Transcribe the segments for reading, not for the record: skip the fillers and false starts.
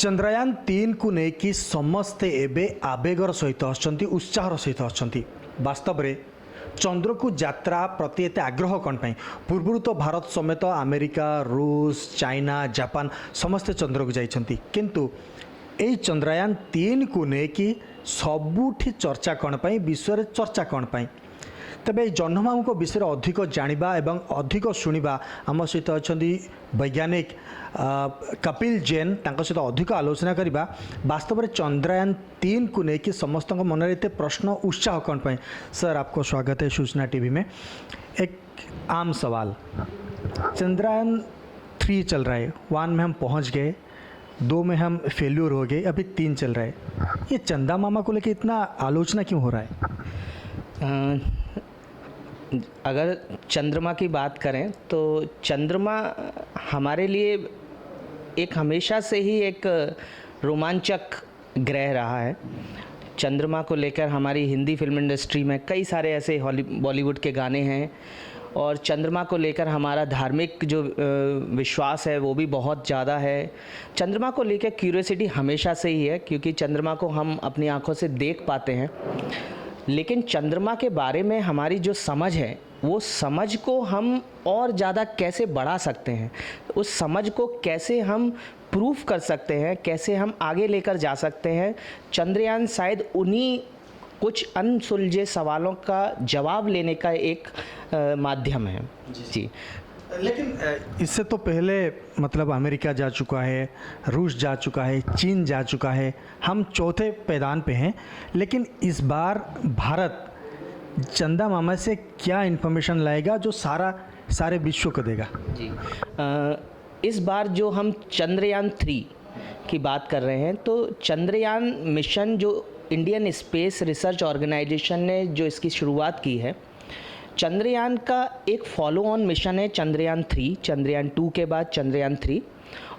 चंद्रयान 3 को लेकिन समस्ते एबे आवेगर सहित आछंती उत्साहर सहित आछंती। वास्तव में चंद्र को यात्रा प्रति एत आग्रह कौन पाई? पूर्व तो भारत समेत अमेरिका, रूस, चाइना, जापान समस्ते चंद्र को जाइछंती, किंतु यही चंद्रयान 3 को लेकिन सबुठी चर्चा कौन पाई? विश्व रे चर्चा कौन पाई? तेबे जह्नमामू विषय अधिक जानिबा एवं अधिक शुणा आम सहित अच्छा वैज्ञानिक कपिल जैन तांको सहित अधिक आलोचना करवा। वास्तव में चंद्रयान 3 को लेकिन समस्त मन में एत प्रश्न उत्साह कौन पाए? सर, आपको स्वागत है सूचना टीवी में। एक आम सवाल, चंद्रयान 3 चल रहा है, 1 में हम पहुंच गए, 2 में हम फेल्यूर हो गए, अभी 3 चल रहा है। ये चंदा मामा को लेकर इतना आलोचना क्यों हो रहा है? अगर चंद्रमा की बात करें तो चंद्रमा हमारे लिए एक हमेशा से ही एक रोमांचक ग्रह रहा है। चंद्रमा को लेकर हमारी हिंदी फिल्म इंडस्ट्री में कई सारे ऐसे बॉलीवुड के गाने हैं और चंद्रमा को लेकर हमारा धार्मिक जो विश्वास है वो भी बहुत ज़्यादा है। चंद्रमा को लेकर क्यूरियोसिटी हमेशा से ही है, क्योंकि चंद्रमा को हम अपनी आंखों से देख पाते हैं, लेकिन चंद्रमा के बारे में हमारी जो समझ है वो समझ को हम और ज़्यादा कैसे बढ़ा सकते हैं, उस समझ को कैसे हम प्रूफ कर सकते हैं, कैसे हम आगे लेकर जा सकते हैं। चंद्रयान शायद उन्हीं कुछ अनसुलझे सवालों का जवाब लेने का एक माध्यम है। जी। लेकिन इससे तो पहले मतलब अमेरिका जा चुका है, रूस जा चुका है, चीन जा चुका है, हम चौथे पैदान पे हैं, लेकिन इस बार भारत चंदा मामा से क्या इन्फॉर्मेशन लाएगा जो सारे विश्व को देगा? जी, इस बार जो हम चंद्रयान 3 की बात कर रहे हैं, तो चंद्रयान मिशन जो इंडियन स्पेस रिसर्च ऑर्गेनाइजेशन ने जो इसकी शुरुआत की है, चंद्रयान का एक फॉलो ऑन मिशन है चंद्रयान 3, चंद्रयान 2 के बाद चंद्रयान 3।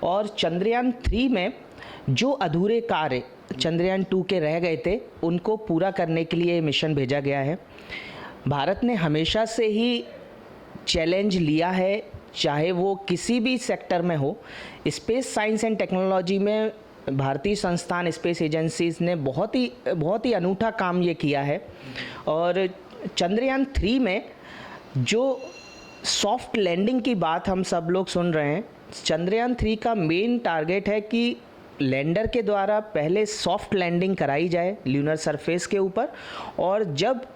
और चंद्रयान 3 में जो अधूरे कार्य चंद्रयान 2 के रह गए थे उनको पूरा करने के लिए मिशन भेजा गया है। भारत ने हमेशा से ही चैलेंज लिया है, चाहे वो किसी भी सेक्टर में हो। स्पेस साइंस एंड टेक्नोलॉजी में भारतीय संस्थान स्पेस एजेंसीज ने बहुत ही अनूठा काम ये किया है। और चंद्रयान 3 में जो सॉफ्ट लैंडिंग की बात हम सब लोग सुन रहे हैं, चंद्रयान 3 का मेन टारगेट है कि लैंडर के द्वारा पहले सॉफ्ट लैंडिंग कराई जाए ल्यूनर सरफेस के ऊपर, और जब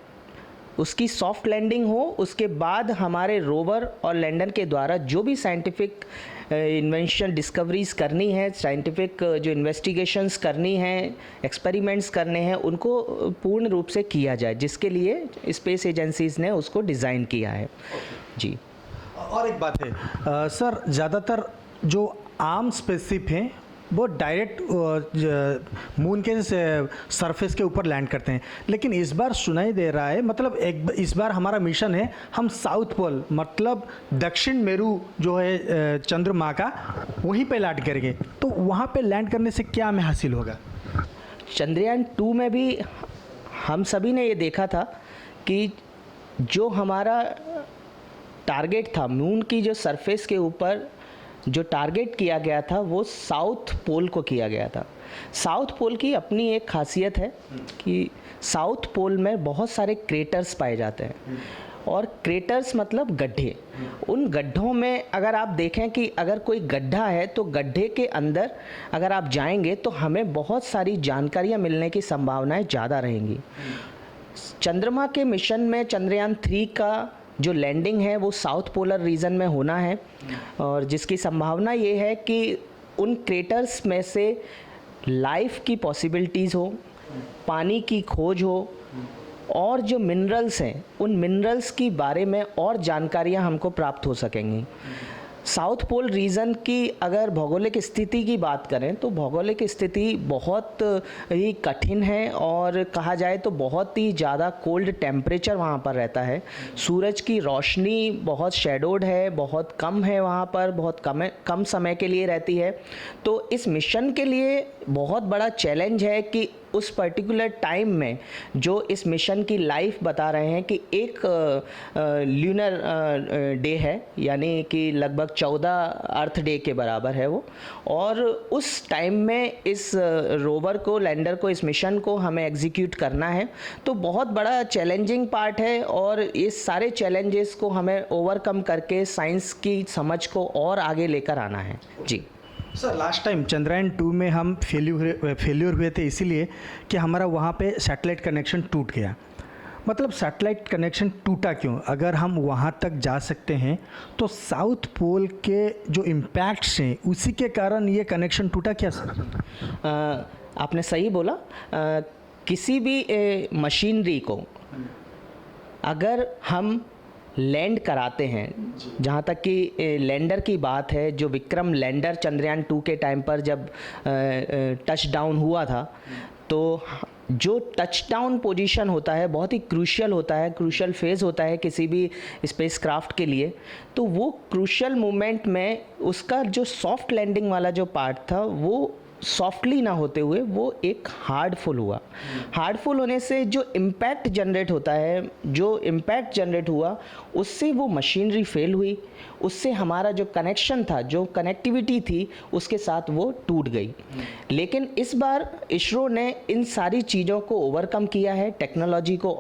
उसकी सॉफ्ट लैंडिंग हो उसके बाद हमारे रोवर और लैंडर के द्वारा जो भी साइंटिफिक इन्वेंशन डिस्कवरीज करनी है, साइंटिफिक जो इन्वेस्टिगेशंस करनी हैं, एक्सपेरिमेंट्स करने हैं, उनको पूर्ण रूप से किया जाए, जिसके लिए स्पेस एजेंसीज ने उसको डिज़ाइन किया है। जी। और एक बात है सर, ज़्यादातर जो आम स्पेसशिप हैं वो डायरेक्ट मून के सरफेस के ऊपर लैंड करते हैं, लेकिन इस बार सुनाई दे रहा है, मतलब इस बार हमारा मिशन है हम साउथ पोल मतलब दक्षिण मेरू जो है चंद्रमा का, वहीं पे लैंड करेंगे। तो वहाँ पे लैंड करने से क्या हमें हासिल होगा? चंद्रयान 2 में भी हम सभी ने ये देखा था कि जो हमारा टारगेट था मून की जो सरफेस के ऊपर जो टारगेट किया गया था वो साउथ पोल को किया गया था। साउथ पोल की अपनी एक खासियत है कि साउथ पोल में बहुत सारे क्रेटर्स पाए जाते हैं, और क्रेटर्स मतलब गड्ढे। उन गड्ढों में अगर आप देखें कि अगर कोई गड्ढा है तो गड्ढे के अंदर अगर आप जाएंगे तो हमें बहुत सारी जानकारियाँ मिलने की संभावनाएं ज़्यादा रहेंगी। चंद्रमा के मिशन में चंद्रयान 3 का जो लैंडिंग है वो साउथ पोलर रीजन में होना है, और जिसकी संभावना ये है कि उन क्रेटर्स में से लाइफ की पॉसिबिलिटीज़ हो, पानी की खोज हो, और जो मिनरल्स हैं उन मिनरल्स की बारे में और जानकारियां हमको प्राप्त हो सकेंगी। साउथ पोल रीजन की अगर भौगोलिक स्थिति की बात करें तो भौगोलिक स्थिति बहुत ही कठिन है, और कहा जाए तो बहुत ही ज़्यादा कोल्ड टेम्परेचर वहाँ पर रहता है। सूरज की रोशनी बहुत शैडोड है, बहुत कम है वहाँ पर, बहुत कम समय के लिए रहती है। तो इस मिशन के लिए बहुत बड़ा चैलेंज है कि उस पर्टिकुलर टाइम में जो इस मिशन की लाइफ बता रहे हैं कि एक ल्यूनर डे है, यानी कि लगभग 14 अर्थ डे के बराबर है वो, और उस टाइम में इस रोवर को, लैंडर को, इस मिशन को हमें एग्जीक्यूट करना है। तो बहुत बड़ा चैलेंजिंग पार्ट है और इस सारे चैलेंजेस को हमें ओवरकम करके साइंस की समझ को और आगे लेकर आना है। जी सर, लास्ट टाइम चंद्रयान 2 में हम फेल्यूर हुए थे इसीलिए कि हमारा वहाँ पे सैटेलाइट कनेक्शन टूट गया। मतलब सैटेलाइट कनेक्शन टूटा क्यों? अगर हम वहाँ तक जा सकते हैं तो साउथ पोल के जो इम्पैक्ट्स हैं उसी के कारण ये कनेक्शन टूटा क्या सर? आपने सही बोला। किसी भी मशीनरी को अगर हम लैंड कराते हैं, जहाँ तक कि लैंडर की बात है, जो विक्रम लैंडर चंद्रयान 2 के टाइम पर जब टच डाउन हुआ था, तो जो टच डाउन पोजीशन होता है बहुत ही क्रूशियल होता है, क्रूशियल फेज़ होता है किसी भी स्पेसक्राफ्ट के लिए। तो वो क्रूशियल मोमेंट में उसका जो सॉफ्ट लैंडिंग वाला जो पार्ट था वो सॉफ्टली ना होते हुए वो एक हार्डफुल हुआ। हार्डफुल होने से जो इम्पैक्ट जनरेट होता है, जो इम्पैक्ट जनरेट हुआ उससे वो मशीनरी फेल हुई, उससे हमारा जो कनेक्शन था, जो कनेक्टिविटी थी, उसके साथ वो टूट गई। लेकिन इस बार इसरो ने इन सारी चीज़ों को ओवरकम किया है, टेक्नोलॉजी को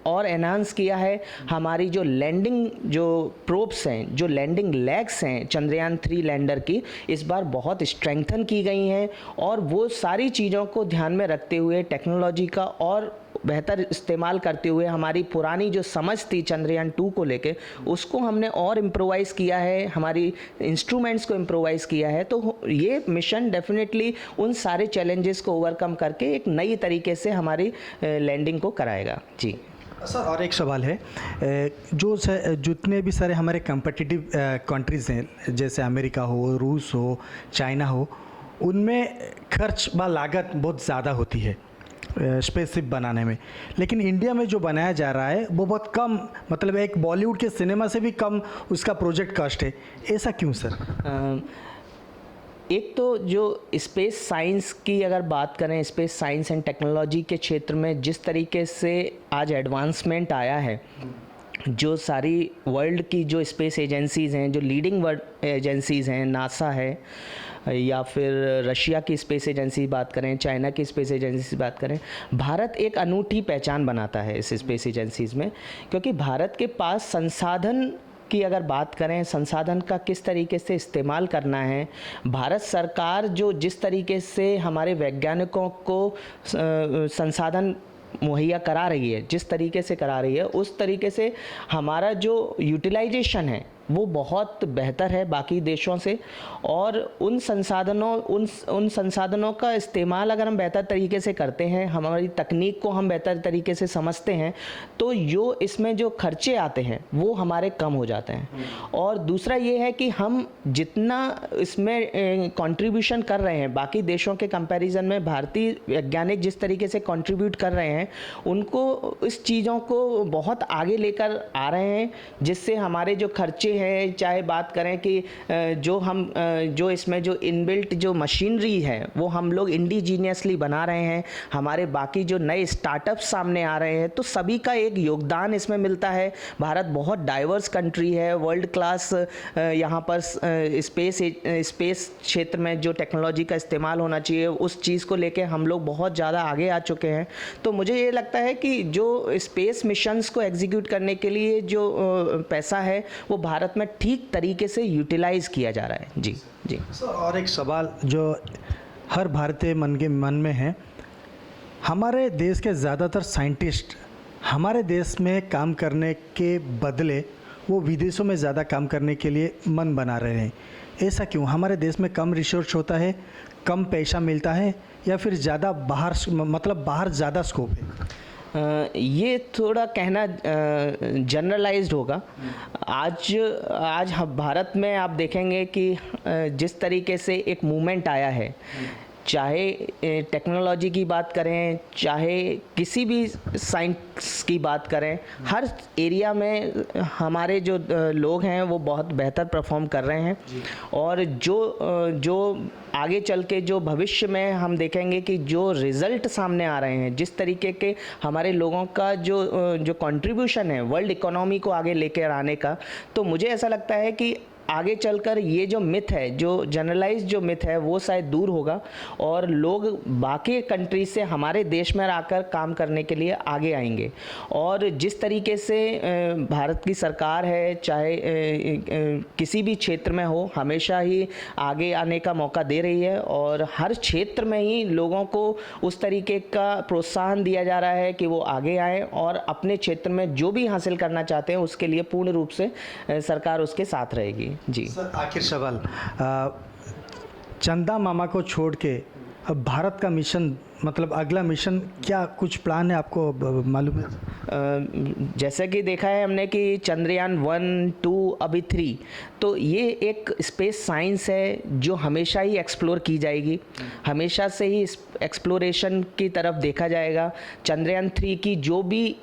और एनहांस किया है। हमारी जो लैंडिंग जो प्रोब्स हैं, जो लैंडिंग लेग्स हैं चंद्रयान 3 लैंडर की, इस बार बहुत स्ट्रेंथन की गई हैं और वो सारी चीज़ों को ध्यान में रखते हुए, टेक्नोलॉजी का और बेहतर इस्तेमाल करते हुए, हमारी पुरानी जो समझ थी चंद्रयान 2 को लेके, उसको हमने और इम्प्रोवाइज़ किया है, हमारी इंस्ट्रूमेंट्स को इम्प्रोवाइज़ किया है। तो ये मिशन डेफिनेटली उन सारे चैलेंजेस को ओवरकम करके एक नई तरीके से हमारी लैंडिंग को कराएगा। जी सर, और एक सवाल है, जितने भी सारे हमारे कम्पिटिटिव कंट्रीज़ हैं, जैसे अमेरिका हो, रूस हो, चाइना हो, उनमें खर्च व लागत बहुत ज़्यादा होती है स्पेसशिप बनाने में, लेकिन इंडिया में जो बनाया जा रहा है वो बहुत कम, मतलब एक बॉलीवुड के सिनेमा से भी कम उसका प्रोजेक्ट कॉस्ट है। ऐसा क्यों सर? एक तो जो स्पेस साइंस की अगर बात करें, स्पेस साइंस एंड टेक्नोलॉजी के क्षेत्र में जिस तरीके से आज एडवांसमेंट आया है, जो सारी वर्ल्ड की जो स्पेस एजेंसीज़ हैं, जो लीडिंग वर्ल्ड एजेंसीज़ हैं, नासा है या फिर रशिया की स्पेस एजेंसी बात करें, चाइना की स्पेस एजेंसी बात करें, भारत एक अनूठी पहचान बनाता है इस स्पेस एजेंसीज़ में, क्योंकि भारत के पास संसाधन की अगर बात करें, संसाधन का किस तरीके से इस्तेमाल करना है, भारत सरकार जो जिस तरीके से हमारे वैज्ञानिकों को संसाधन मुहैया करा रही है, जिस तरीके से करा रही है, उस तरीके से हमारा जो यूटिलाइजेशन है वो बहुत बेहतर है बाकी देशों से। और उन संसाधनों का इस्तेमाल अगर हम बेहतर तरीके से करते हैं, हमारी तकनीक को हम बेहतर तरीके से समझते हैं, तो जो इसमें जो खर्चे आते हैं वो हमारे कम हो जाते हैं। और दूसरा ये है कि हम जितना इसमें कंट्रीब्यूशन कर रहे हैं बाकी देशों के कंपैरिजन में, भारतीय वैज्ञानिक जिस तरीके से कंट्रीब्यूट कर रहे हैं, उनको इस चीज़ों को बहुत आगे लेकर आ रहे हैं, जिससे हमारे जो खर्चे है, चाहे बात करें कि जो इसमें जो इनबिल्ट जो मशीनरी है वो हम लोग इंडिजीनियसली बना रहे हैं, हमारे बाकी जो नए स्टार्टअप्स सामने आ रहे हैं, तो सभी का एक योगदान इसमें मिलता है। भारत बहुत डाइवर्स कंट्री है, वर्ल्ड क्लास यहाँ पर स्पेस क्षेत्र में जो टेक्नोलॉजी का इस्तेमाल होना चाहिए उस चीज़ को लेके हम लोग बहुत ज़्यादा आगे आ चुके हैं। तो मुझे ये लगता है कि जो स्पेस मिशंस को एग्जीक्यूट करने के लिए जो पैसा है वो भारत में ठीक तरीके से यूटिलाइज किया जा रहा है। जी जी सर, और एक सवाल जो हर भारतीय मन में है, हमारे देश के ज़्यादातर साइंटिस्ट हमारे देश में काम करने के बदले वो विदेशों में ज़्यादा काम करने के लिए मन बना रहे हैं। ऐसा क्यों? हमारे देश में कम रिसर्च होता है, कम पैसा मिलता है, या फिर ज़्यादा बाहर ज़्यादा स्कोप है? ये थोड़ा कहना जनरलाइज्ड होगा। आज भारत में आप देखेंगे कि जिस तरीके से एक मूवमेंट आया है, चाहे टेक्नोलॉजी की बात करें, चाहे किसी भी साइंस की बात करें, हर एरिया में हमारे जो लोग हैं वो बहुत बेहतर परफॉर्म कर रहे हैं। और जो आगे चल के जो भविष्य में हम देखेंगे कि जो रिज़ल्ट सामने आ रहे हैं, जिस तरीके के हमारे लोगों का जो कंट्रीब्यूशन है वर्ल्ड इकोनॉमी को आगे लेकर आने का, तो मुझे ऐसा लगता है कि आगे चलकर ये जो मिथ है, जो जनरलाइज जो मिथ है, वो शायद दूर होगा और लोग बाकी कंट्री से हमारे देश में आकर काम करने के लिए आगे आएंगे। और जिस तरीके से भारत की सरकार है, चाहे किसी भी क्षेत्र में हो, हमेशा ही आगे आने का मौका दे रही है और हर क्षेत्र में ही लोगों को उस तरीके का प्रोत्साहन दिया जा रहा है कि वो आगे आएँ और अपने क्षेत्र में जो भी हासिल करना चाहते हैं उसके लिए पूर्ण रूप से सरकार उसके साथ रहेगी। जी सर, आखिर सवाल, चंदा मामा को छोड़ के अब भारत का मिशन, मतलब अगला मिशन क्या कुछ प्लान है, आपको मालूम है? जैसे कि देखा है हमने कि चंद्रयान 1, 2, अभी 3, तो ये एक स्पेस साइंस है जो हमेशा ही एक्सप्लोर की जाएगी, हमेशा से ही एक्सप्लोरेशन की तरफ देखा जाएगा। चंद्रयान 3 की जो भी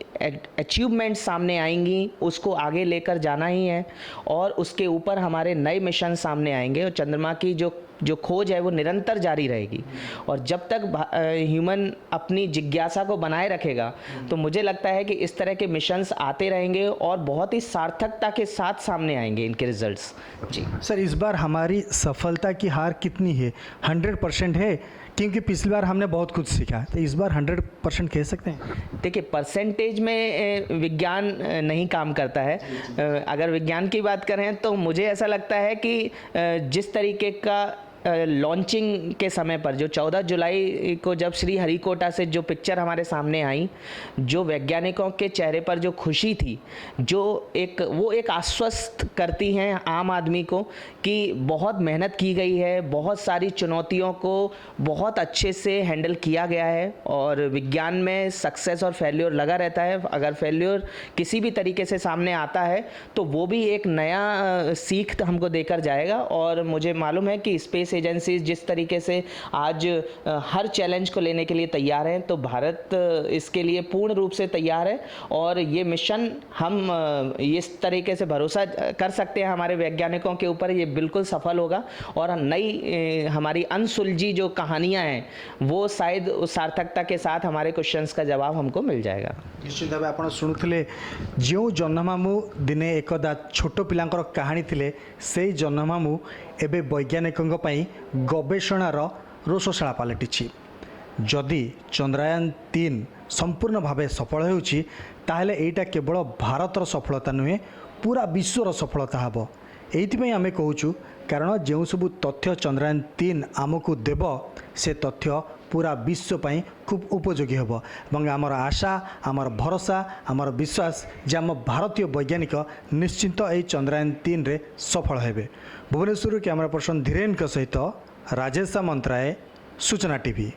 अचीवमेंट सामने आएंगी उसको आगे लेकर जाना ही है और उसके ऊपर हमारे नए मिशन सामने आएंगे और चंद्रमा की जो खोज है वो निरंतर जारी रहेगी। और जब तक ह्यूमन अपनी जिज्ञासा को बनाए रखेगा तो मुझे लगता है कि इस तरह के मिशंस आते रहेंगे और बहुत ही सार्थकता के साथ सामने आएंगे इनके रिजल्ट्स। जी सर, इस बार हमारी सफलता की हार कितनी है? 100% है? क्योंकि पिछली बार हमने बहुत कुछ सीखा, तो इस बार 100% कह सकते हैं? देखिए, परसेंटेज में विज्ञान नहीं काम करता है। अगर विज्ञान की बात करें तो मुझे ऐसा लगता है कि जिस तरीके का लॉन्चिंग के समय पर जो 14 जुलाई को जब श्री हरिकोटा से जो पिक्चर हमारे सामने आई, जो वैज्ञानिकों के चेहरे पर जो खुशी थी, वो एक आश्वस्त करती हैं आम आदमी को कि बहुत मेहनत की गई है, बहुत सारी चुनौतियों को बहुत अच्छे से हैंडल किया गया है और विज्ञान में सक्सेस और फेल्योर लगा रहता है। अगर फेल्योर किसी भी तरीके से सामने आता है तो वो भी एक नया सीख हमको देकर जाएगा। और मुझे मालूम है कि स्पेस एजेंसीज जिस तरीके से आज हर चैलेंज को लेने के लिए तैयार हैं, तो भारत इसके लिए पूर्ण रूप से तैयार है और ये मिशन हम इस तरीके से भरोसा कर सकते हैं हमारे वैज्ञानिकों के ऊपर, ये बिल्कुल सफल होगा और नई हमारी अनसुलझी जो कहानियां हैं वो शायद उस सार्थकता के साथ हमारे क्वेश्चंस का जवाब हमको मिल जाएगा। निश्चित भाव आप शुणुले जो जह्नमामू दिने एकदा छोट पिलांकर कहानी थिले, से जह्नमामू एबे वैज्ञानिकों पाई गवेषणार रोषशाला पलटि। जदि चंद्रयान 3 संपूर्ण भाव सफल होउछि ताहेले एटा केवल भारतर सफलता नुहे, पूरा विश्वर सफलता हम। एइथिपई आमे कहूछु कारण जो सबू तथ्य चंद्रयान 3 आमको देव से तथ्य पूरा विश्व पाई खूब उपयोगी हम और आमर आशा, आमर भरोसा, आमर विश्वास जे आम भारतीय वैज्ञानिक निश्चिंत यही चंद्रयान 3 रे सफल हेबे। भुवनेश्वर कैमरा पर्सन धीरेन सहित राजेश सामंतराय, सूचना टीवी।